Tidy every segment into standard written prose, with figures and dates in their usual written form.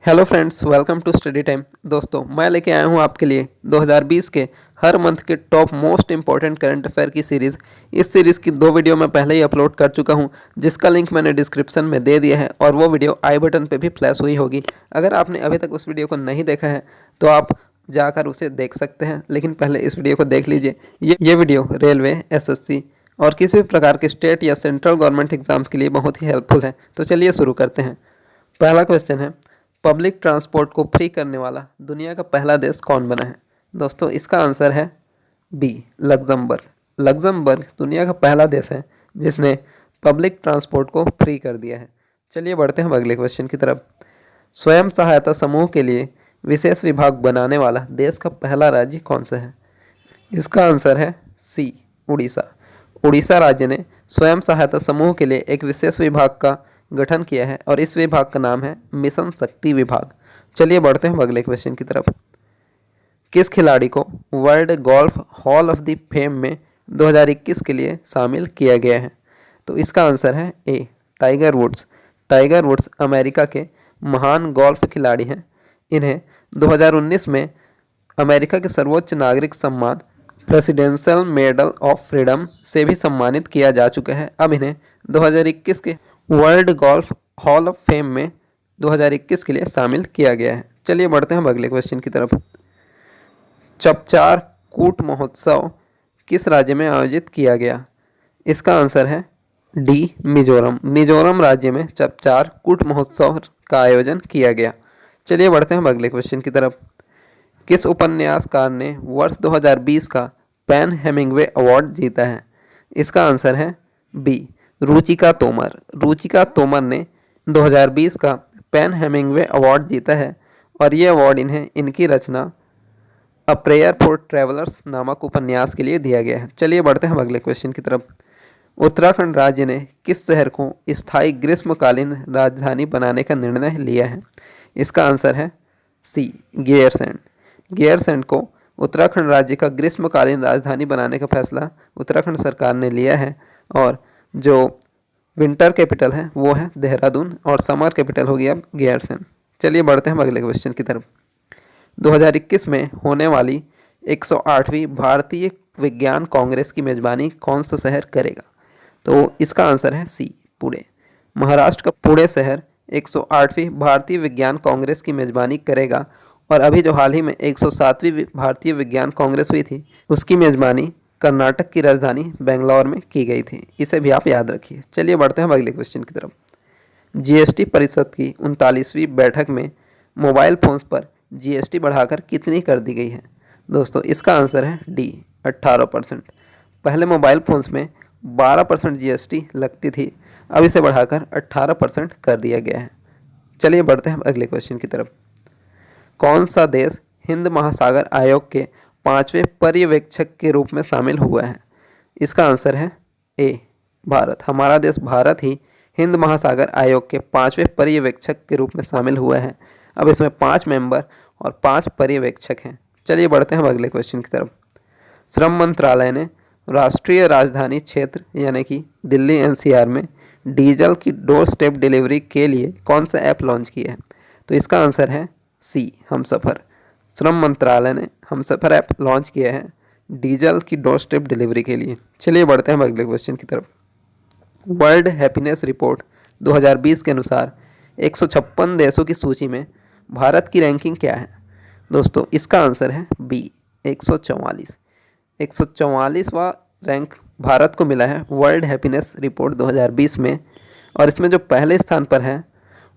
Hello friends, welcome to study time. दोस्तों, मैं लेके आया हूँ आपके लिए 2020 के हर मंथ के top most important current affair की सीरीज़। इस सीरीज़ की 2 वीडियो मैं पहले ही अपलोड कर चुका हूँ, जिसका लिंक मैंने डिस्क्रिप्शन में दे दिया है और वो वीडियो आई बटन पे भी फ्लैश हुई होगी। अगर आपने अभी तक उस वीडियो को नहीं देखा है तो आप जाकर उसे देख सकते हैं, लेकिन पहले इस वीडियो को देख लीजिए। ये वीडियो रेलवे, एसएससी और किसी भी प्रकार के स्टेट या सेंट्रल गवर्नमेंट एग्जाम्स के लिए बहुत ही हेल्पफुल है। तो चलिए शुरू करते हैं। पहला क्वेश्चन है, पब्लिक ट्रांसपोर्ट को फ्री करने वाला दुनिया का पहला देश कौन बना है? दोस्तों, इसका आंसर है बी, लग्जमबर्ग। लग्जमबर्ग दुनिया का पहला देश है जिसने पब्लिक ट्रांसपोर्ट को फ्री कर दिया है। चलिए बढ़ते हैं अगले क्वेश्चन की तरफ। स्वयं सहायता समूह के लिए विशेष विभाग बनाने वाला देश का पहला राज्य कौन सा है? इसका आंसर है सी, उड़ीसा। उड़ीसा राज्य ने स्वयं सहायता समूह के लिए एक विशेष विभाग का गठन किया है और इस विभाग का नाम है मिशन शक्ति विभाग। चलिए बढ़ते हैं अगले क्वेश्चन की तरफ। किस खिलाड़ी को world golf hall of the fame में 2021 के लिए शामिल किया गया है? तो इसका आंसर है A, Tiger Woods. Tiger Woods America के महान गोल्फ खिलाड़ी हैं। इन्हें 2019 में अमेरिका के सर्वोच्च नागरिक सम्मान प्रेसिडेंशियल मेडल ऑफ फ्रीडम से भी सम्मानित किया जा चुका है। अब इन्हें 2021 के world golf hall of fame में 2021 के लिए शामिल किया गया है। चलिए बढ़ते हैं अगले क्वेश्चन की तरफ। चपचार कूट महोत्सव किस राज्य में आयोजित किया गया? इसका आंसर है डी, मिजोरम। मिजोरम राज्य में चपचार कूट महोत्सव का आयोजन किया गया। चलिए बढ़ते हैं अगले क्वेश्चन की तरफ। किस उपन्यासकार ने वर्ष 2020 का पेन हेमिंग्वे अवार्ड जीता है? इसका आंसर है बी, रुचिका तोमर। रुचिका तोमर ने 2020 का पेन हेमिंग्वे अवार्ड जीता है और ये अवार्ड इन्हें इनकी रचना अ प्रेयर फॉर ट्रैवलर्स नामक उपन्यास के लिए दिया गया है। चलिए बढ़ते हैं अगले क्वेश्चन की तरफ। उत्तराखंड राज्य ने किस शहर को स्थायी ग्रीष्मकालीन राजधानी बनाने का निर्णय लिया है? इसका आंसर है सी, गैरसैंण। गैरसैंण को उत्तराखंड राज्य का ग्रीष्मकालीन राजधानी बनाने का फैसला उत्तराखंड सरकार ने लिया है और जो विंटर कैपिटल है वो है देहरादून और समर कैपिटल हो गया गैरसैंण। चलिए बढ़ते हैं अगले क्वेश्चन की तरफ। 2021 में होने वाली 108वीं भारतीय विज्ञान कांग्रेस की मेजबानी कौन सा शहर करेगा? तो इसका आंसर है सी, पुणे। महाराष्ट्र का पुणे शहर 108वीं भारतीय विज्ञान कांग्रेस की मेजबानी करेगा और अभी जो हाल ही में 107वीं भारतीय विज्ञान कांग्रेस हुई थी उसकी मेजबानी कर्नाटक की राजधानी बेंगलोर में की गई थी। इसे भी आप याद रखिए। चलिए बढ़ते हैं अगले क्वेश्चन की तरफ। जीएसटी परिषद की 39वीं बैठक में मोबाइल फ़ोन्स पर जीएसटी बढ़ाकर कितनी कर दी गई है? दोस्तों, इसका आंसर है डी, 18%। पहले मोबाइल फ़ोन्स में 12% जीएसटी लगती थी, अब इसे बढ़ाकर 18% कर दिया गया है। चलिए बढ़ते हैं अगले क्वेश्चन की तरफ। कौन सा देश हिंद महासागर आयोग के 5वें पर्यवेक्षक के रूप में शामिल हुआ है? इसका आंसर है ए, भारत। हमारा देश भारत ही हिंद महासागर आयोग के 5वें पर्यवेक्षक के रूप में शामिल हुआ है। अब इसमें 5 मेंबर और 5 पर्यवेक्षक हैं। चलिए बढ़ते हैं अगले क्वेश्चन की तरफ। श्रम मंत्रालय ने राष्ट्रीय राजधानी क्षेत्र यानी कि दिल्ली एनसीआर में डीजल की डोर स्टेप डिलीवरी के लिए कौन सा ऐप लॉन्च किया है? तो इसका आंसर है सी, हमसफ़र। श्रम मंत्रालय ने हमसफ़र ऐप लॉन्च किया है डीजल की डोर स्टेप डिलीवरी के लिए। चलिए बढ़ते हैं अगले क्वेश्चन की तरफ। वर्ल्ड हैप्पीनेस रिपोर्ट 2020 के अनुसार 156 देशों की सूची में भारत की रैंकिंग क्या है? दोस्तों, इसका आंसर है बी, 144। 144वां रैंक भारत को मिला है वर्ल्ड हैप्पीनेस रिपोर्ट 2020 में और इसमें जो पहले स्थान पर है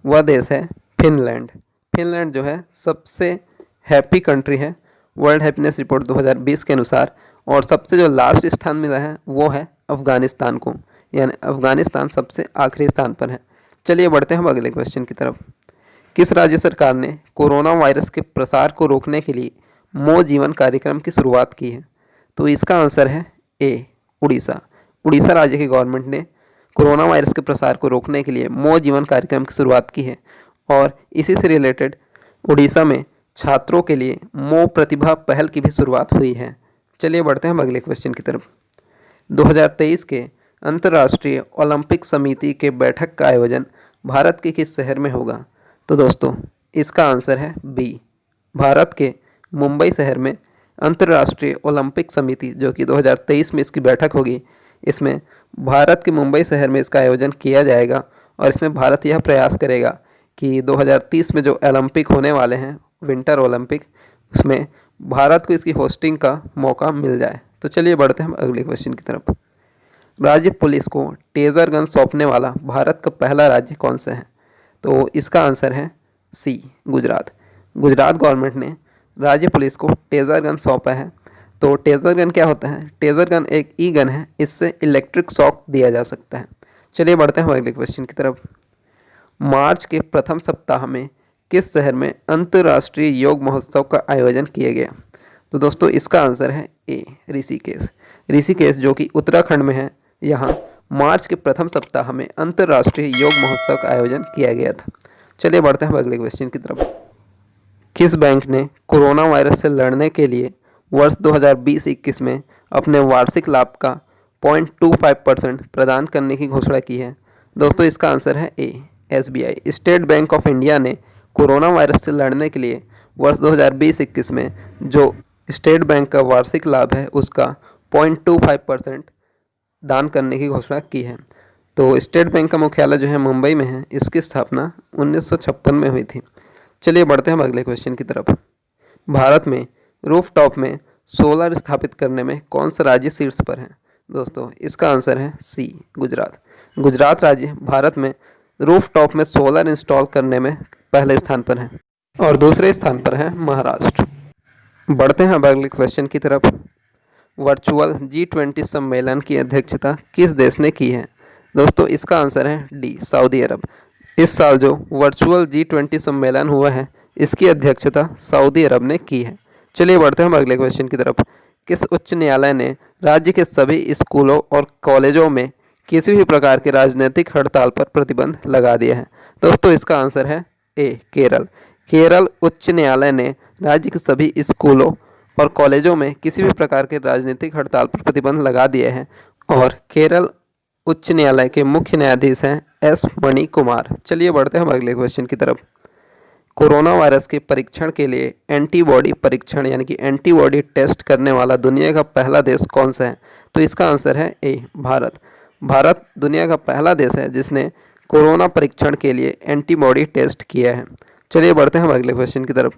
वह देश है फिनलैंड। फिनलैंड जो है सबसे हैप्पी कंट्री है वर्ल्ड हैप्पीनेस रिपोर्ट 2020 के अनुसार और सबसे जो लास्ट स्थान मिला है वो है अफ़गानिस्तान को, यानी अफ़गानिस्तान सबसे आखिरी स्थान पर है। चलिए बढ़ते हैं अगले क्वेश्चन की तरफ। किस राज्य सरकार ने कोरोना वायरस के प्रसार को रोकने के लिए मो जीवन कार्यक्रम की शुरुआत की है? तो इसका आंसर है ए, उड़ीसा। उड़ीसा राज्य की गवर्नमेंट ने कोरोना वायरस के प्रसार को रोकने के लिए मो जीवन कार्यक्रम की शुरुआत की है और इसी से रिलेटेड उड़ीसा में छात्रों के लिए मो प्रतिभा पहल की भी शुरुआत हुई है। चलिए बढ़ते हैं अगले क्वेश्चन की तरफ। 2023 के अंतर्राष्ट्रीय ओलंपिक समिति के बैठक का आयोजन भारत के किस शहर में होगा? तो दोस्तों, इसका आंसर है बी। भारत के मुंबई शहर में अंतर्राष्ट्रीय ओलंपिक समिति जो कि 2023 में इसकी बैठक होगी, इसमें भारत के मुंबई शहर में इसका आयोजन किया जाएगा और इसमें भारत यह प्रयास करेगा कि 2030 में जो ओलंपिक होने वाले हैं, विंटर ओलंपिक, उसमें भारत को इसकी होस्टिंग का मौका मिल जाए। तो चलिए बढ़ते हैं हम अगले क्वेश्चन की तरफ। राज्य पुलिस को टेजर गन सौंपने वाला भारत का पहला राज्य कौन सा है? तो इसका आंसर है सी, गुजरात। गुजरात गवर्नमेंट ने राज्य पुलिस को टेजर गन सौंपा है। तो टेजर गन क्या होता है? टेजर गन एक ई गन है, इससे इलेक्ट्रिक शॉक दिया जा सकता है। चलिए बढ़ते हैं अगले क्वेश्चन की तरफ। मार्च के प्रथम सप्ताह में किस शहर में अंतर्राष्ट्रीय योग महोत्सव का आयोजन किया गया? तो दोस्तों इसका आंसर है ए, ऋषिकेश। ऋषिकेश जो कि उत्तराखंड में है, यहाँ मार्च के प्रथम सप्ताह में अंतर्राष्ट्रीय योग महोत्सव का आयोजन किया गया था। चलिए बढ़ते हैं अगले क्वेश्चन की तरफ। किस बैंक ने कोरोना वायरस से लड़ने के लिए वर्ष 2020-21 में अपने वार्षिक लाभ का 0.25% प्रदान करने की घोषणा की है? दोस्तों इसका आंसर है ए, SBI। State bank of India ने कोरोना वायरस से लड़ने के लिए वर्ष 2020-21 में जो स्टेट बैंक का वार्षिक लाभ है उसका 0.25% दान करने की घोषणा की है। तो स्टेट बैंक का मुख्यालय जो है मुंबई में है, इसकी स्थापना 1956 में हुई थी। चलिए बढ़ते हैं हम अगले क्वेश्चन की तरफ। भारत में रूफटॉप में सोलर स्थापित करने में कौन सा राज्य शीर्ष पर है? दोस्तों इसका आंसर है सी, गुजरात। गुजरात राज्य भारत में रूफटॉप में सोलर इंस्टॉल करने में पहले स्थान पर है और दूसरे स्थान पर है महाराष्ट्र। बढ़ते हैं अब अगले क्वेश्चन की तरफ। वर्चुअल G20 सम्मेलन की अध्यक्षता किस देश ने की है? दोस्तों इसका आंसर है डी, सऊदी अरब। इस साल जो वर्चुअल G20 सम्मेलन हुआ है, इसकी अध्यक्षता सऊदी अरब ने की है। चलिए बढ़ते हैं हम अगले क्वेश्चन की तरफ। किस उच्च न्यायालय ने राज्य के सभी स्कूलों और कॉलेजों में किसी भी प्रकार के राजनीतिक हड़ताल पर प्रतिबंध लगा दिया है? दोस्तों इसका आंसर है ए, केरल। केरल उच्च न्यायालय ने राज्य के सभी स्कूलों और कॉलेजों में किसी भी प्रकार के राजनीतिक हड़ताल पर प्रतिबंध लगा दिए हैं और केरल उच्च न्यायालय के मुख्य न्यायाधीश हैं एस मणि कुमार। चलिए बढ़ते हैं हम अगले क्वेश्चन की तरफ। कोरोना वायरस के परीक्षण के लिए एंटीबॉडी परीक्षण यानी कि एंटीबॉडी टेस्ट करने वाला दुनिया का पहला देश कौन सा है? तो इसका आंसर है ए, भारत। भारत दुनिया का पहला देश है जिसने कोरोना परीक्षण के लिए एंटीबॉडी टेस्ट किया है। चलिए बढ़ते हैं हम अगले क्वेश्चन की तरफ।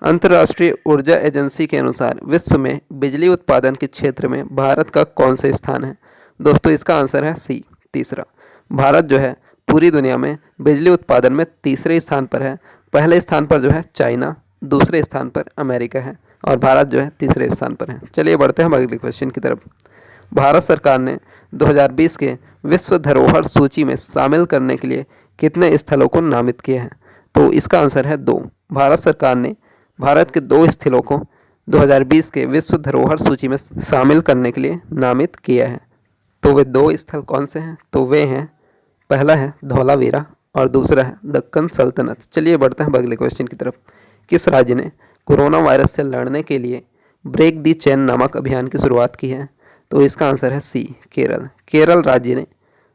अंतर्राष्ट्रीय ऊर्जा एजेंसी के अनुसार विश्व में बिजली उत्पादन के क्षेत्र में भारत का कौन सा स्थान है? दोस्तों इसका आंसर है सी, तीसरा। भारत जो है पूरी दुनिया में बिजली उत्पादन में तीसरे स्थान पर है। पहले स्थान पर जो है चाइना, दूसरे स्थान पर अमेरिका है और भारत जो है तीसरे स्थान पर है। चलिए बढ़ते हैं हम अगले क्वेश्चन की तरफ। भारत सरकार ने 2020 के विश्व धरोहर सूची में शामिल करने के लिए कितने स्थलों को नामित किए हैं? तो इसका आंसर है 2। भारत सरकार ने भारत के 2 स्थलों को 2020 के विश्व धरोहर सूची में शामिल करने के लिए नामित किया है। तो वे 2 स्थल कौन से हैं? तो वे हैं, पहला है धौलावीरा और दूसरा है दक्कन सल्तनत। चलिए बढ़ते हैं अगले क्वेश्चन की तरफ। किस राज्य ने कोरोना वायरस से लड़ने के लिए ब्रेक दी चेन नामक अभियान की शुरुआत की है? तो इसका आंसर है सी, केरल। केरल राज्य ने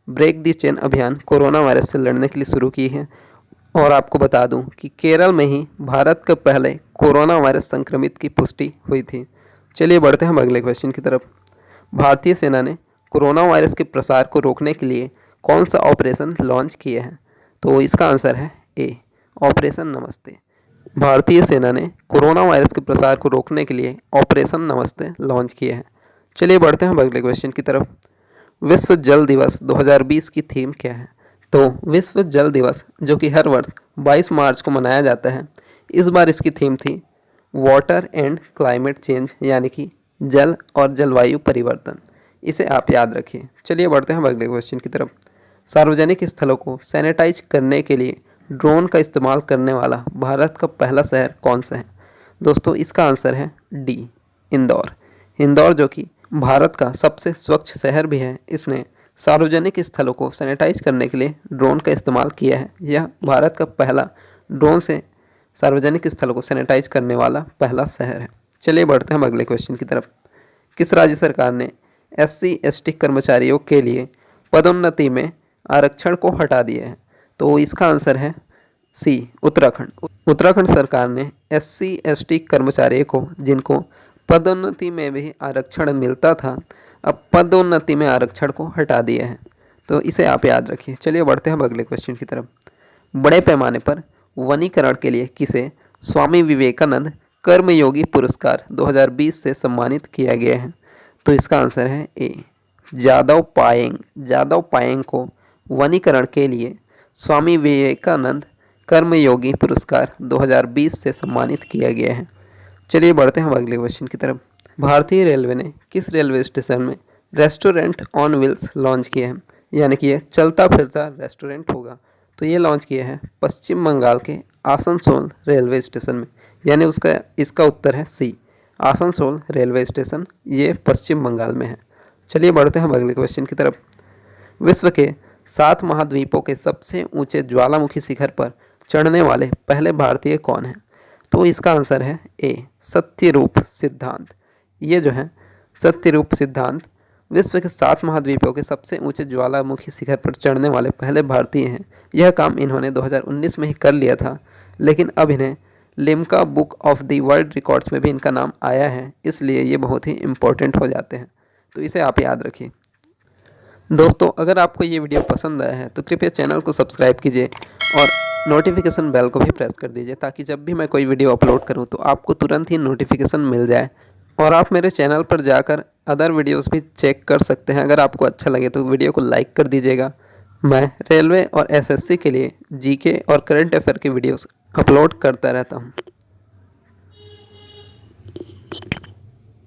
ब्रेक दी चेन अभियान कोरोना वायरस से लड़ने के लिए शुरू की है और आपको बता दूं कि केरल में ही भारत के पहले कोरोना वायरस संक्रमित की पुष्टि हुई थी। चलिए बढ़ते हैं हम अगले क्वेश्चन की तरफ। भारतीय सेना ने कोरोना वायरस के प्रसार को रोकने के लिए कौन सा ऑपरेशन लॉन्च किया है? तो इसका आंसर है ए, ऑपरेशन नमस्ते। भारतीय सेना ने कोरोना वायरस के प्रसार को रोकने के लिए ऑपरेशन नमस्ते लॉन्च किया है। चलिए बढ़ते हैं हम अगले क्वेश्चन की तरफ। विश्व जल दिवस 2020 की थीम क्या है? तो विश्व जल दिवस जो कि हर वर्ष 22 मार्च को मनाया जाता है, इस बार इसकी थीम थी वाटर एंड क्लाइमेट चेंज यानी कि जल और जलवायु परिवर्तन। इसे आप याद रखिए। चलिए बढ़ते हैं अगले क्वेश्चन की तरफ। सार्वजनिक स्थलों को सैनिटाइज करने के लिए ड्रोन का इस्तेमाल करने वाला भारत का पहला शहर कौन सा है? दोस्तों इसका आंसर है डी, इंदौर। इंदौर जो कि भारत का सबसे स्वच्छ शहर भी है, इसने सार्वजनिक स्थलों को सैनिटाइज करने के लिए ड्रोन का इस्तेमाल किया है। यह भारत का पहला ड्रोन से सार्वजनिक स्थलों को सैनिटाइज करने वाला पहला शहर है। चलिए बढ़ते हैं हम अगले क्वेश्चन की तरफ। किस राज्य सरकार ने SC/ST कर्मचारियों के लिए पदोन्नति में आरक्षण को हटा दिया है? तो इसका आंसर है सी उत्तराखंड। उत्तराखंड सरकार ने SC/ST कर्मचारियों को जिनको पदोन्नति में भी आरक्षण मिलता था, अब पदोन्नति में आरक्षण को हटा दिया है। तो इसे आप याद रखिए। चलिए बढ़ते हैं अब अगले क्वेश्चन की तरफ। बड़े पैमाने पर वनीकरण के लिए किसे स्वामी विवेकानंद कर्मयोगी पुरस्कार 2020 से सम्मानित किया गया है? तो इसका आंसर है ए जादव पायेंग। जादव पायेंग को वनीकरण के लिए स्वामी विवेकानंद कर्मयोगी पुरस्कार 2020 से सम्मानित किया गया है। चलिए बढ़ते हैं अगले क्वेश्चन की तरफ। भारतीय रेलवे ने किस रेलवे स्टेशन में रेस्टोरेंट ऑन व्हील्स लॉन्च किया है? यानी कि यह चलता फिरता रेस्टोरेंट होगा। तो ये लॉन्च किया है पश्चिम बंगाल के आसनसोल रेलवे स्टेशन में। यानी इसका उत्तर है सी आसनसोल रेलवे स्टेशन, ये पश्चिम बंगाल में है। चलिए बढ़ते हैं अगले क्वेश्चन की तरफ। विश्व के 7 महाद्वीपों के सबसे ऊंचे ज्वालामुखी शिखर पर चढ़ने वाले पहले भारतीय कौन हैं? तो इसका आंसर है ए सत्यरूप सिद्धांत। ये जो है सत्यरूप सिद्धांत विश्व के 7 महाद्वीपों के सबसे ऊंचे ज्वालामुखी शिखर पर चढ़ने वाले पहले भारतीय हैं। यह काम इन्होंने 2019 में ही कर लिया था, लेकिन अब इन्हें Limca book of the world records में भी इनका नाम आया है, इसलिए ये बहुत ही इम्पोर्टेंट हो जाते हैं। तो इसे आप याद रखिए। दोस्तों, अगर आपको ये वीडियो पसंद आया है तो कृपया चैनल को सब्सक्राइब कीजिए और नोटिफिकेशन बेल को भी प्रेस कर दीजिए, ताकि जब भी मैं कोई वीडियो अपलोड करूं तो आपको तुरंत ही नोटिफिकेशन मिल जाए। और आप मेरे चैनल पर जाकर अदर वीडियोस भी चेक कर सकते हैं। अगर आपको अच्छा लगे तो वीडियो को लाइक कर दीजिएगा। मैं रेलवे और SSC के लिए GK और करंट अफेयर की वीडियोस अपलोड करता रहता हूं।